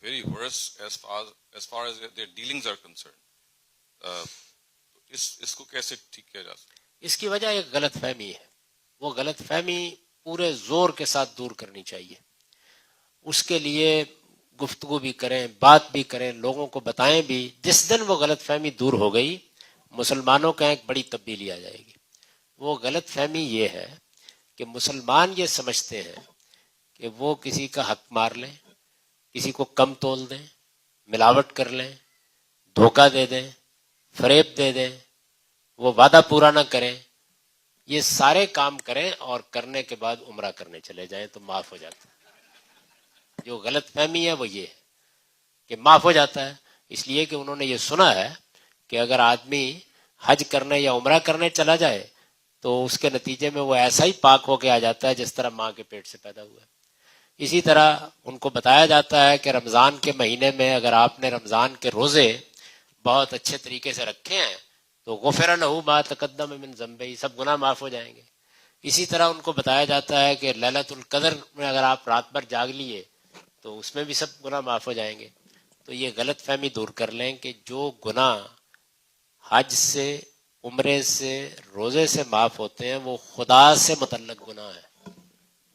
very worse as far as their dealings are concerned. اس کو کیسے ٹھیک کیا جا سکتا؟ اس کی وجہ ایک غلط فہمی ہے. وہ غلط فہمی پورے زور کے ساتھ دور کرنی چاہیے. اس کے لیے گفتگو بھی کریں, بات بھی کریں, لوگوں کو بتائیں بھی. جس دن وہ غلط فہمی دور ہو گئی, مسلمانوں کا ایک بڑی تبدیلی آ جائے گی. وہ غلط فہمی یہ ہے کہ مسلمان یہ سمجھتے ہیں کہ وہ کسی کا حق مار لیں, کسی کو کم تول دیں, ملاوٹ کر لیں, دھوکہ دے دیں, فریب دے دیں, وہ وعدہ پورا نہ کریں, یہ سارے کام کریں اور کرنے کے بعد عمرہ کرنے چلے جائیں تو معاف ہو جاتا ہے. جو غلط فہمی ہے وہ یہ ہے کہ معاف ہو جاتا ہے, اس لیے کہ انہوں نے یہ سنا ہے کہ اگر آدمی حج کرنے یا عمرہ کرنے چلا جائے تو اس کے نتیجے میں وہ ایسا ہی پاک ہو کے آ جاتا ہے جس طرح ماں کے پیٹ سے پیدا ہوا ہے. اسی طرح ان کو بتایا جاتا ہے کہ رمضان کے مہینے میں اگر آپ نے رمضان کے روزے بہت اچھے طریقے سے رکھے ہیں تو غفر لہ ما تقدم من ذنبہ, سب گناہ معاف ہو جائیں گے. اسی طرح ان کو بتایا جاتا ہے کہ لیلۃ القدر میں اگر آپ رات بھر جاگ لیے تو اس میں بھی سب گناہ معاف ہو جائیں گے. تو یہ غلط فہمی دور کر لیں کہ جو گناہ حج سے, عمرے سے, روزے سے معاف ہوتے ہیں وہ خدا سے متعلق گناہ ہے.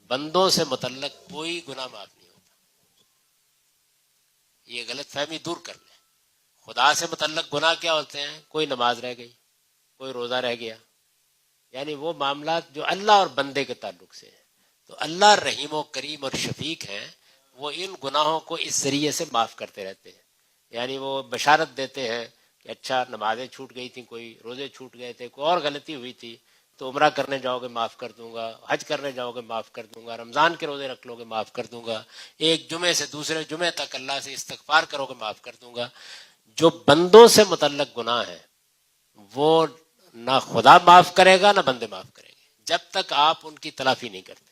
بندوں سے متعلق کوئی گناہ معاف نہیں ہوتا. یہ غلط فہمی دور کر لیں. خدا سے متعلق گناہ کیا ہوتے ہیں؟ کوئی نماز رہ گئی, کوئی روزہ رہ گیا, یعنی وہ معاملات جو اللہ اور بندے کے تعلق سے ہیں. تو اللہ رحیم و کریم اور شفیق ہیں, وہ ان گناہوں کو اس ذریعے سے معاف کرتے رہتے ہیں. یعنی وہ بشارت دیتے ہیں کہ اچھا نمازیں چھوٹ گئی تھیں, کوئی روزے چھوٹ گئے تھے, کوئی اور غلطی ہوئی تھی تو عمرہ کرنے جاؤ گے معاف کر دوں گا, حج کرنے جاؤ گے معاف کر دوں گا, رمضان کے روزے رکھ لو گے معاف کر دوں گا, ایک جمعے سے دوسرے جمعے تک اللہ سے استغفار کرو گے معاف کر دوں گا. جو بندوں سے متعلق گناہ ہیں وہ نہ خدا معاف کرے گا نہ بندے معاف کریں گے جب تک آپ ان کی تلافی نہیں کرتے.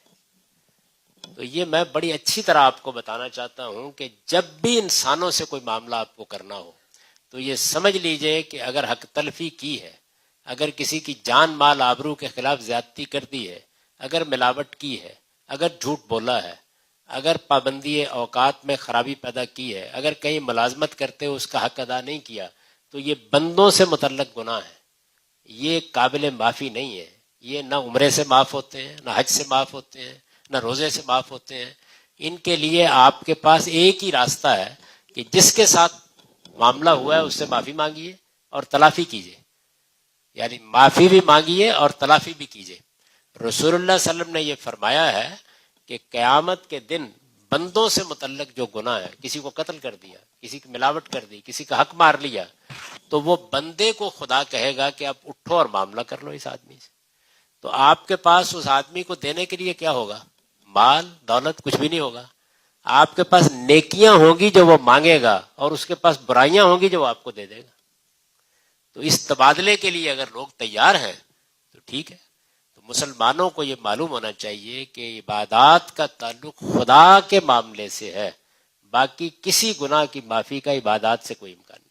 تو یہ میں بڑی اچھی طرح آپ کو بتانا چاہتا ہوں کہ جب بھی انسانوں سے کوئی معاملہ آپ کو کرنا ہو تو یہ سمجھ لیجئے کہ اگر حق تلفی کی ہے, اگر کسی کی جان مال آبرو کے خلاف زیادتی کر دی ہے, اگر ملاوٹ کی ہے, اگر جھوٹ بولا ہے, اگر پابندی اوقات میں خرابی پیدا کی ہے, اگر کہیں ملازمت کرتے ہو اس کا حق ادا نہیں کیا, تو یہ بندوں سے متعلق گناہ ہے. یہ قابل معافی نہیں ہے. یہ نہ عمرے سے معاف ہوتے ہیں, نہ حج سے معاف ہوتے ہیں, نہ روزے سے معاف ہوتے ہیں. ان کے لیے آپ کے پاس ایک ہی راستہ ہے کہ جس کے ساتھ معاملہ ہوا ہے اس سے معافی مانگیے اور تلافی کیجیے. یعنی معافی بھی مانگیے اور تلافی بھی کیجیے. رسول اللہ صلی اللہ علیہ وسلم نے یہ فرمایا ہے کہ قیامت کے دن بندوں سے متعلق جو گناہ ہے, کسی کو قتل کر دیا, کسی کی ملاوٹ کر دی, کسی کا حق مار لیا, تو وہ بندے کو خدا کہے گا کہ آپ اٹھو اور معاملہ کر لو اس آدمی سے. تو آپ کے پاس اس آدمی کو دینے کے لیے کیا ہوگا؟ مال دولت کچھ بھی نہیں ہوگا. آپ کے پاس نیکیاں ہوں گی جو وہ مانگے گا اور اس کے پاس برائیاں ہوں گی جو وہ آپ کو دے دے گا. تو اس تبادلے کے لیے اگر لوگ تیار ہیں تو ٹھیک ہے. تو مسلمانوں کو یہ معلوم ہونا چاہیے کہ عبادات کا تعلق خدا کے معاملے سے ہے, باقی کسی گناہ کی معافی کا عبادات سے کوئی امکان نہیں.